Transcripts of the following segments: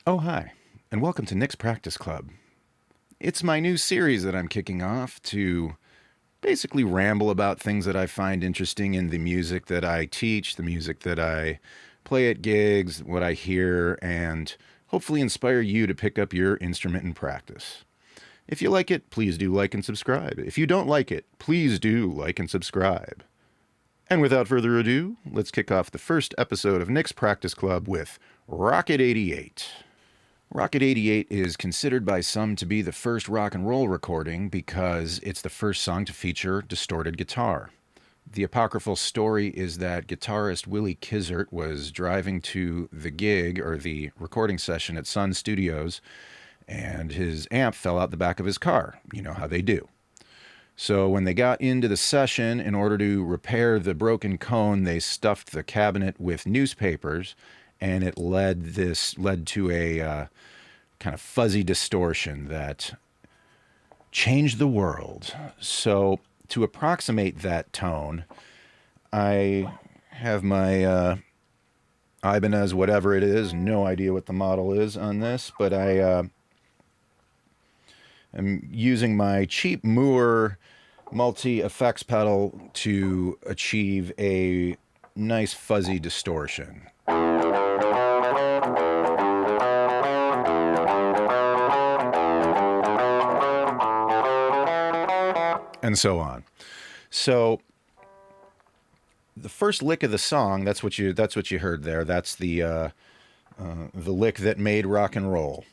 Oh, hi, and welcome to Nick's Practice Club. It's my new series that I'm kicking off to basically ramble about things that I find interesting in the music that I teach, the music that I play at gigs, what I hear, and hopefully inspire you to pick up your instrument and practice. If you like it, please do like and subscribe. If you don't like it, please do like and subscribe. And without further ado, let's kick off the first episode of Nick's Practice Club with Rocket 88. Rocket 88 is considered by some to be the first rock and roll recording because it's the first song to feature distorted guitar. The apocryphal story is that guitarist Willie Kizert was driving to the gig or the recording session at Sun Studios and his amp fell out the back of his car. You know how they do. So when they got into the session, in order to repair the broken cone, they stuffed the cabinet with newspapers, and it led to a kind of fuzzy distortion that changed the world. So to approximate that tone, I have my Ibanez, whatever it is, no idea what the model is on this, but I am using my cheap Moore multi-effects pedal to achieve a nice fuzzy distortion. And so on. So the first lick of the song, that's what you heard there. That's the lick that made rock and roll.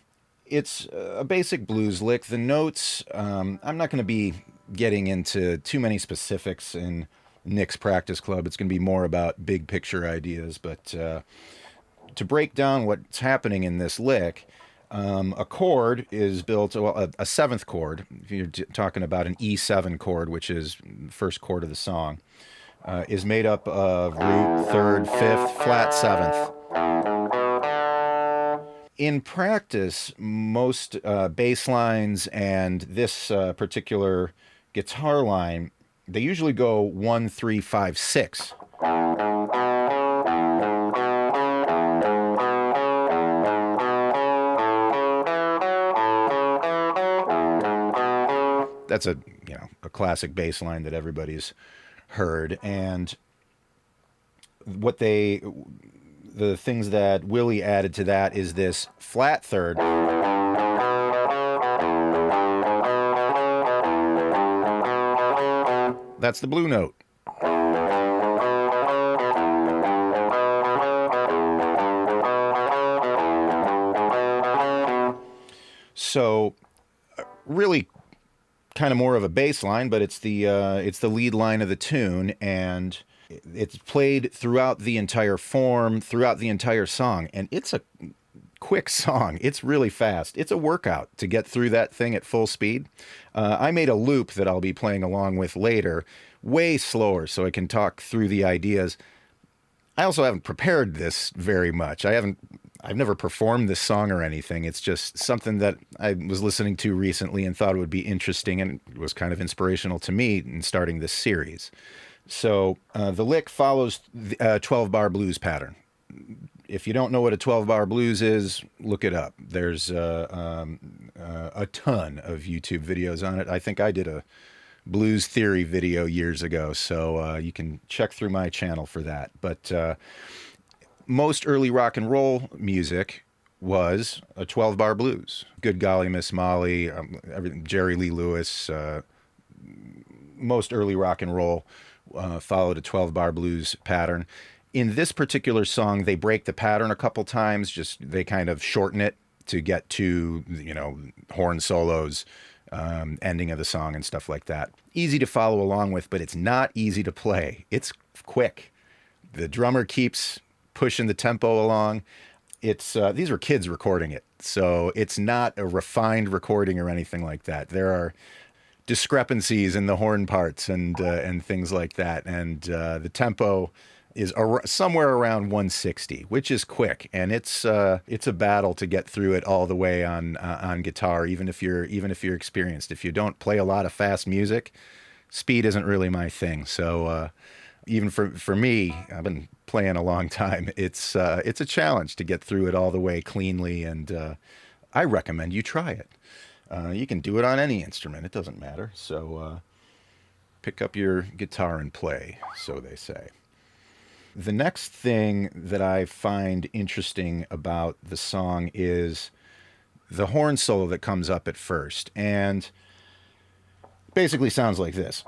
It's a basic blues lick. The notes, I'm not going to be getting into too many specifics in Nick's Practice Club. It's going to be more about big picture ideas. But to break down what's happening in this lick, a chord is built, well, a seventh chord, if you're talking about an E7 chord, which is the first chord of the song, is made up of root, third, fifth, flat, seventh. In practice, most bass lines and this particular guitar line, they usually go 1, 3, 5, 6. That's a classic bass line that everybody's heard. And the things that Willie added to that is this flat third. That's the blue note. So really kind of more of a bass line, but it's the lead line of the tune, and it's played throughout the entire form, throughout the entire song, and it's a quick song. It's really fast. It's a workout to get through that thing at full speed. I made a loop that I'll be playing along with later, way slower, so I can talk through the ideas. I also haven't prepared this very much. I've never performed this song or anything. It's just something that I was listening to recently and thought it would be interesting, and it was kind of inspirational to me in starting this series. So the lick follows the 12-bar blues pattern. If you don't know what a 12-bar blues is, look it up. There's a ton of YouTube videos on it. I think I did a blues theory video years ago, so you can check through my channel for that. But most early rock and roll music was a 12-bar blues. Good Golly Miss Molly, everything, Jerry Lee Lewis. Most early rock and roll followed a 12-bar blues pattern. In this particular song, they break the pattern a couple times. They kind of shorten it to get to, horn solos, ending of the song and stuff like that. Easy to follow along with, but it's not easy to play. It's quick. The drummer keeps pushing the tempo along. It's these were kids recording it, so it's not a refined recording or anything like that. There are discrepancies in the horn parts and things like that, and the tempo is somewhere around 160, which is quick, and it's a battle to get through it all the way on guitar, even if you're experienced. If you don't play a lot of fast music, speed isn't really my thing. So Even for me, I've been playing a long time. It's a challenge to get through it all the way cleanly, and I recommend you try it. You can do it on any instrument; it doesn't matter. So pick up your guitar and play, so they say. The next thing that I find interesting about the song is the horn solo that comes up at first, and basically sounds like this.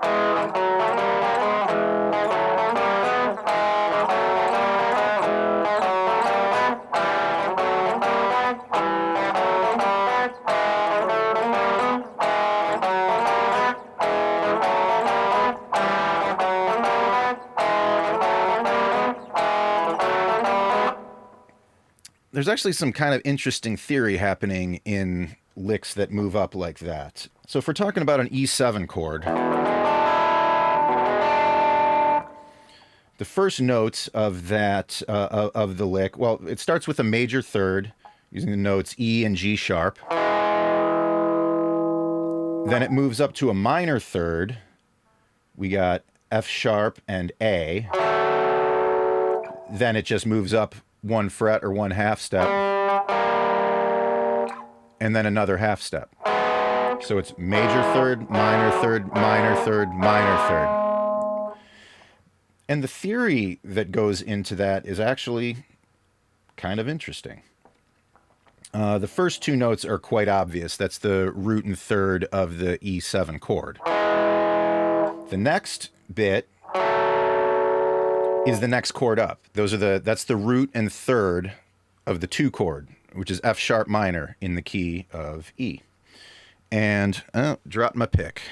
There's actually some kind of interesting theory happening in licks that move up like that. So if we're talking about an E7 chord, the first notes of that of the lick, well, it starts with a major third using the notes E and G sharp. Then it moves up to a minor third. We got F sharp and A. Then it just moves up one fret or one half step, and then another half step. So it's major third, minor third, minor third, minor third. And the theory that goes into that is actually kind of interesting. The first two notes are quite obvious. That's the root and third of the E7 chord. The next bit is the next chord up. That's the root and third of the 2 chord, which is F sharp minor in the key of E. And dropped my pick.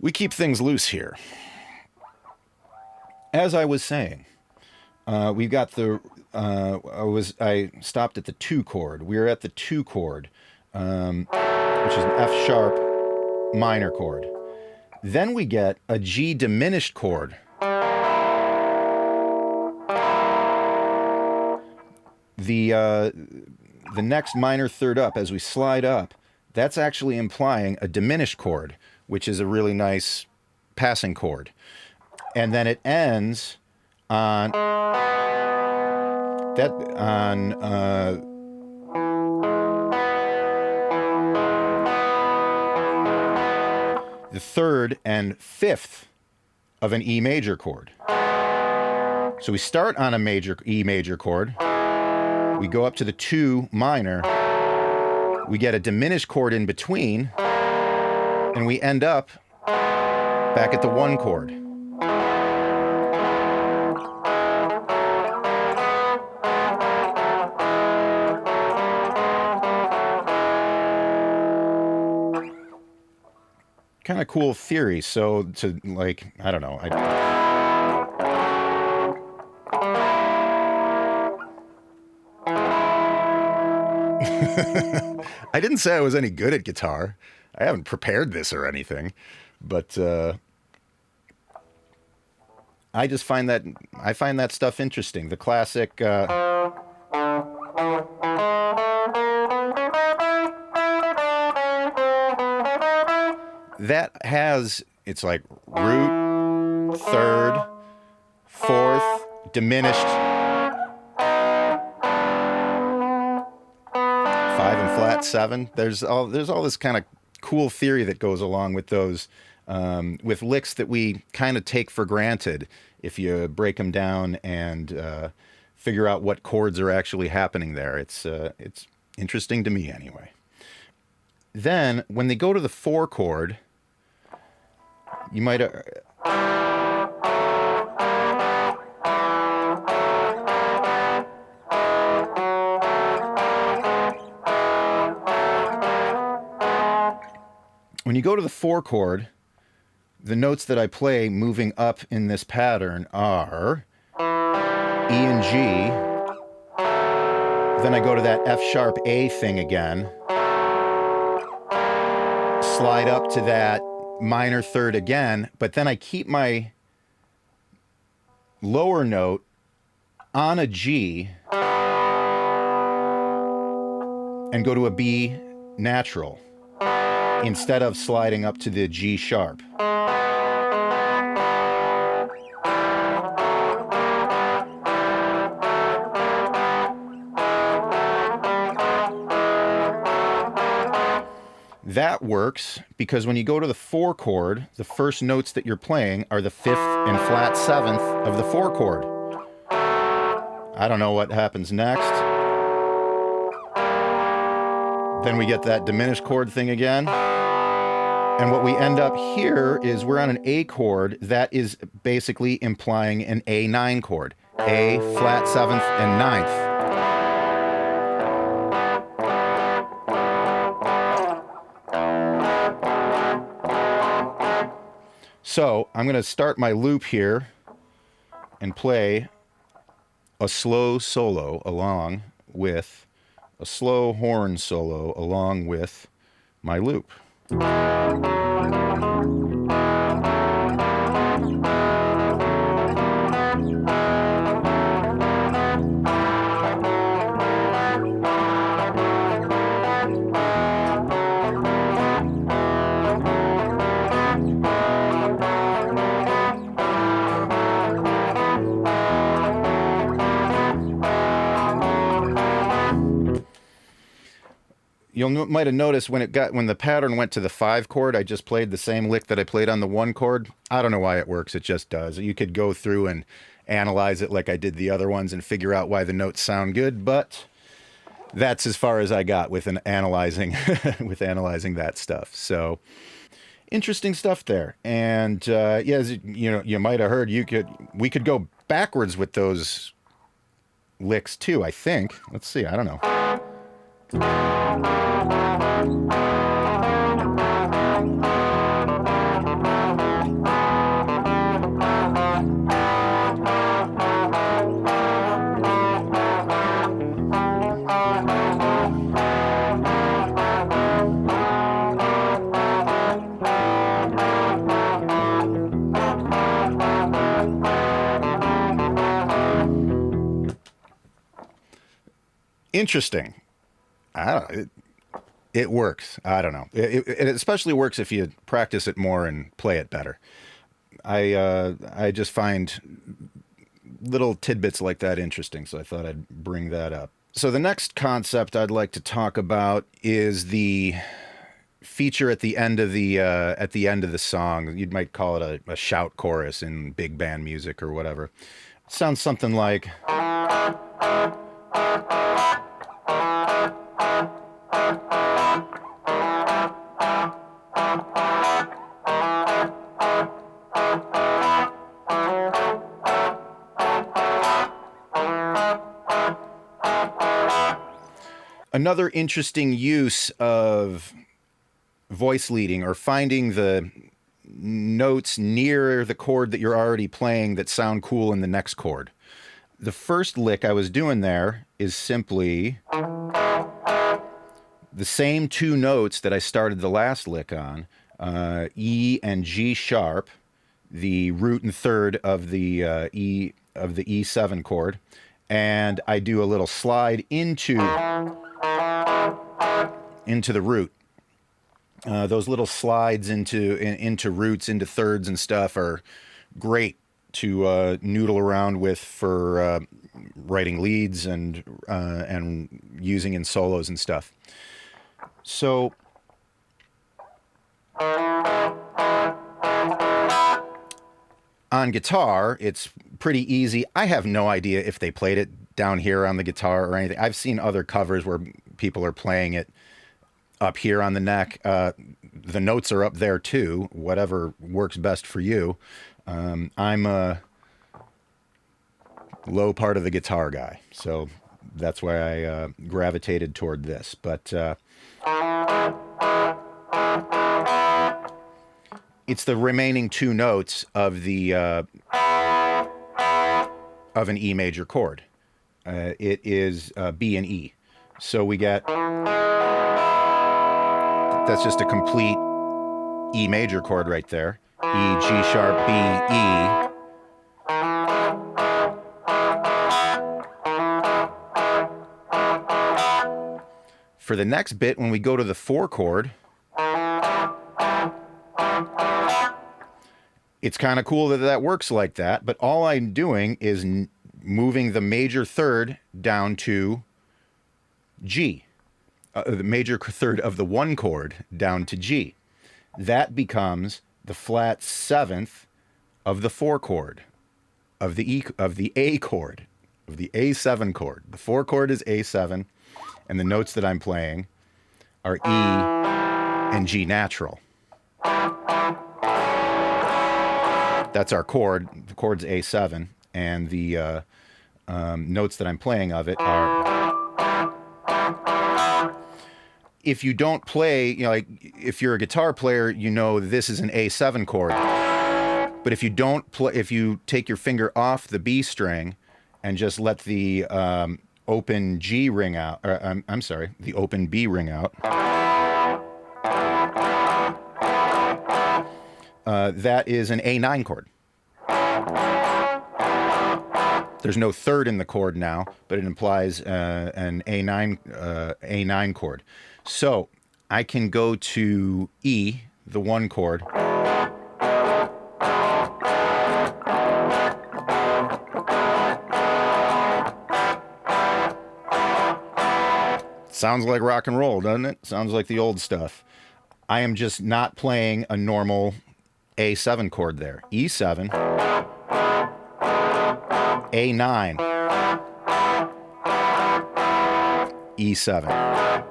We keep things loose here. As I was saying, we've got the I stopped at the 2 chord. We're at the 2 chord, which is an F sharp minor chord. Then we get a G diminished chord. The next minor third up, as we slide up, that's actually implying a diminished chord, which is a really nice passing chord. And then it ends on that the third and fifth of an E major chord. So we start on a major E major chord. We go up to the 2 minor. We get a diminished chord in between, and we end up back at the 1 chord. Kind of cool theory. So to I don't know. I didn't say I was any good at guitar. I haven't prepared this or anything, but I just find that stuff interesting. The classic. That has, it's like root, third, fourth, diminished, 5 and flat 7. There's all this kind of cool theory that goes along with those, with licks that we kind of take for granted if you break them down and figure out what chords are actually happening there. It's interesting to me anyway. Then when they go to the 4 chord, you might when you go to the 4 chord, the notes that I play moving up in this pattern are E and G. Then I go to that F sharp A thing again. Slide up to that minor third again, but then I keep my lower note on a G, and go to a B natural instead of sliding up to the G sharp. That works because when you go to the 4 chord, the first notes that you're playing are the 5th and flat 7th of the 4 chord. I don't know what happens next. Then we get that diminished chord thing again. And what we end up here is we're on an A chord that is basically implying an A9 chord. A, flat 7th, and 9th. So I'm going to start my loop here and play a slow solo along with a slow horn solo along with my loop. You might have noticed when the pattern went to the 5 chord, I just played the same lick that I played on the 1 chord. I don't know why it works. It just does. You could go through and analyze it like I did the other ones and figure out why the notes sound good, but that's as far as I got with analyzing with analyzing that stuff. So interesting stuff there. And as you might have heard, we could go backwards with those licks too, I think. Let's see. I don't know. Interesting. It works. I don't know. It especially works if you practice it more and play it better. I just find little tidbits like that interesting, so I thought I'd bring that up. So the next concept I'd like to talk about is the feature at the end of the song. You might call it a shout chorus in big band music or whatever. It sounds something like. Another interesting use of voice leading, or finding the notes near the chord that you're already playing that sound cool in the next chord. The first lick I was doing there is simply the same 2 notes that I started the last lick on, E and G sharp, the root and third of the E7 chord, and I do a little slide into the root. Those little slides into roots, into thirds and stuff are great to noodle around with for writing leads and using in solos and stuff. So on guitar, it's pretty easy. I have no idea if they played it down here on the guitar or anything. I've seen other covers where people are playing it up here on the neck. The notes are up there too, whatever works best for you. I'm a low part of the guitar guy, so that's why I gravitated toward this. But it's the remaining 2 notes of the of an E major chord. It is B and E. So we get, that's just a complete E major chord right there. E, G sharp, B, E. For for the next bit, when we go to the 4 chord, it's kind of cool that that works like that, but all I'm doing is moving the major third down to G. The major third of the 1 chord down to G. That becomes the flat 7th of the 4 chord, of the A chord, of the A7 chord. The 4 chord is A7, and the notes that I'm playing are E and G natural. That's our chord. The chord's A7, and the notes that I'm playing of it are... If you don't play, you know, like if you're a guitar player, you know this is an A7 chord. But if you don't play, if you take your finger off the B string and just let the open G ring out, or I'm sorry, the open B ring out, that is an A9 chord. There's no third in the chord now, but it implies an A9 chord. So I can go to E, the 1 chord. Sounds like rock and roll, doesn't it? Sounds like the old stuff. I am just not playing a normal A7 chord there. E7, A9, E7.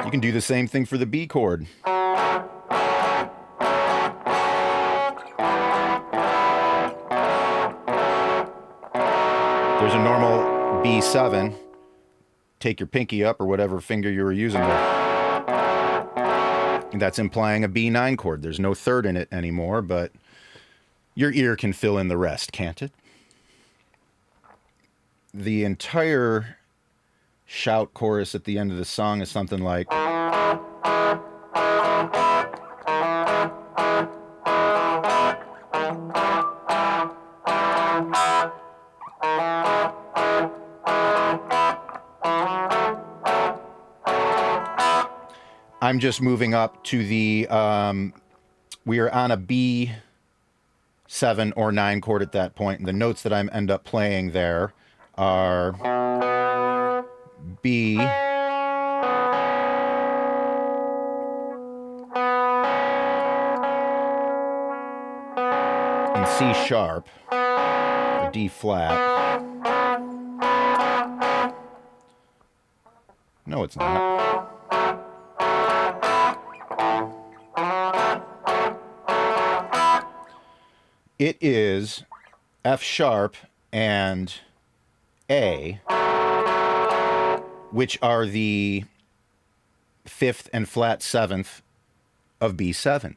You can do the same thing for the B chord. There's a normal B7. Take your pinky up or whatever finger you were using there. That's implying a B9 chord. There's no third in it anymore, but your ear can fill in the rest, can't it? The entire shout chorus at the end of the song is something like... I'm just moving up to the, we are on a B7 or 9 chord at that point, and the notes that I end up playing there are B, and C sharp, or D flat. No, it's not. It is F sharp and A, which are the 5th and flat 7th of B7.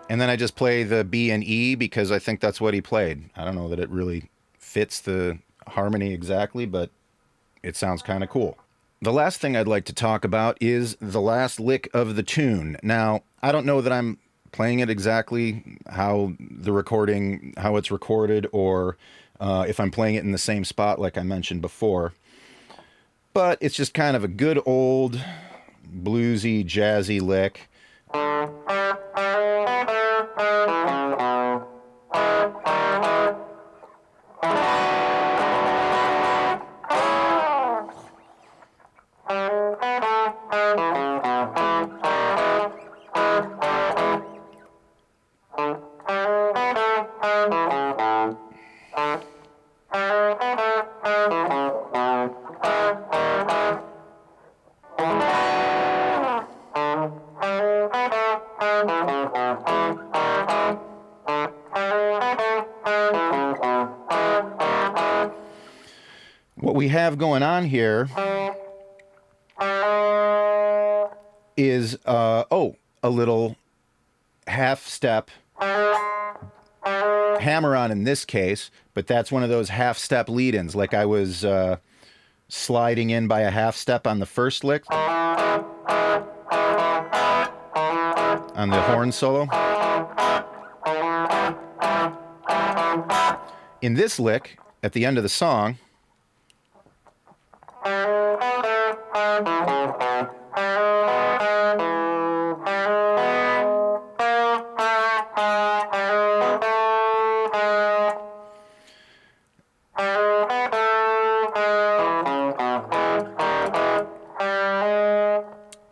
And then I just play the B and E because I think that's what he played. I don't know that it really fits the harmony exactly, but it sounds kind of cool. The last thing I'd like to talk about is the last lick of the tune. Now, I don't know that I'm playing it exactly how it's recorded, or if I'm playing it in the same spot like I mentioned before. But it's just kind of a good old bluesy, jazzy lick. What we have going on here is, a little half-step hammer-on in this case, but that's one of those half-step lead-ins, like I was sliding in by a half-step on the first lick, on the horn solo. In this lick, at the end of the song,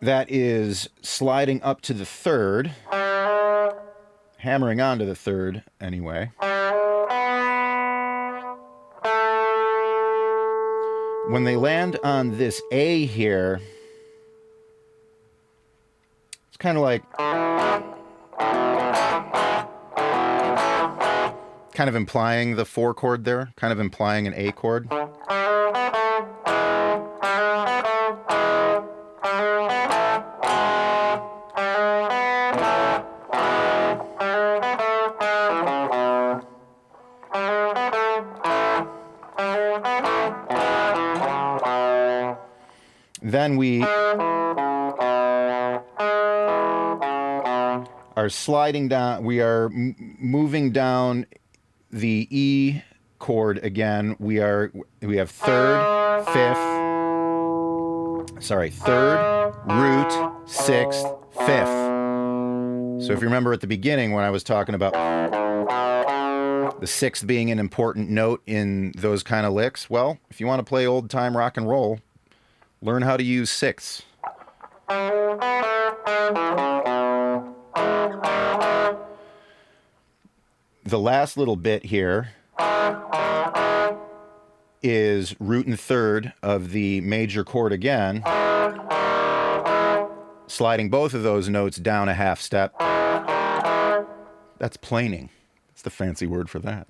that is sliding up to the third, hammering onto the third anyway. When they land on this A here, it's kind of like kind of implying the 4 chord there, kind of implying an A chord. Then we are sliding down, we are moving down the E chord again. We have third, root, 6th, 5th. So if you remember at the beginning when I was talking about the 6th being an important note in those kind of licks, well, if you want to play old time rock and roll, learn how to use 6ths. The last little bit here is root and third of the major chord again, sliding both of those notes down a half step. That's planing. That's the fancy word for that.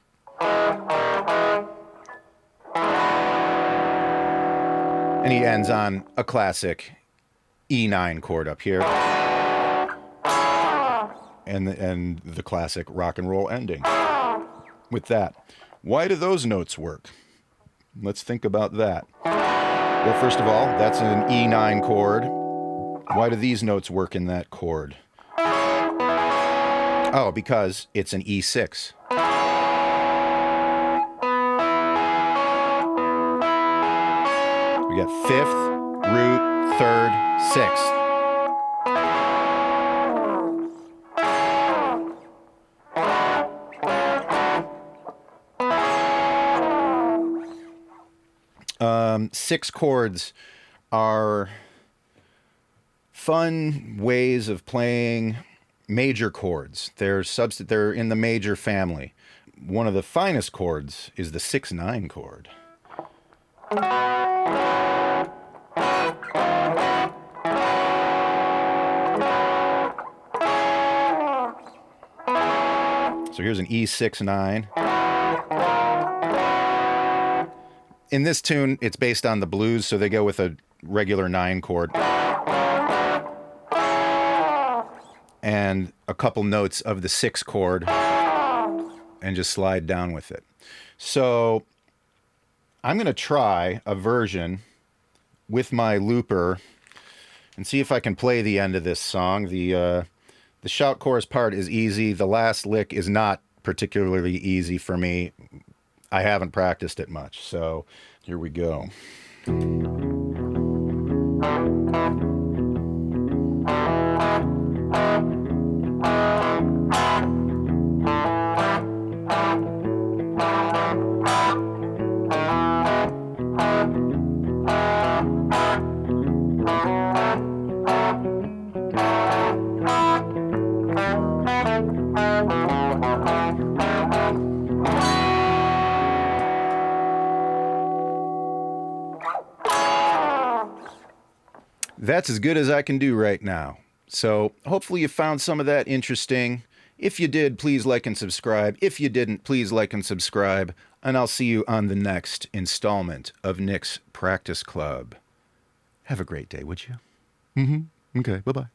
And he ends on a classic E9 chord up here. And the classic rock and roll ending with that. Why do those notes work? Let's think about that. Well, first of all, that's an E9 chord. Why do these notes work in that chord? Oh, because it's an E6. We got 5th, root, 3rd, 6th. Six chords are fun ways of playing major chords. They're in the major family. One of the finest chords is the 6-9 chord. So here's an E6-9. In this tune, it's based on the blues, so they go with a regular 9 chord. And a couple notes of the 6 chord, and just slide down with it. So I'm going to try a version with my looper and see if I can play the end of this song. The shout chorus part is easy. The last lick is not particularly easy for me. I haven't practiced it much, so here we go. That's as good as I can do right now. So hopefully you found some of that interesting. If you did, please like and subscribe. If you didn't, please like and subscribe. And I'll see you on the next installment of Nick's Practice Club. Have a great day, would you? Okay, bye-bye.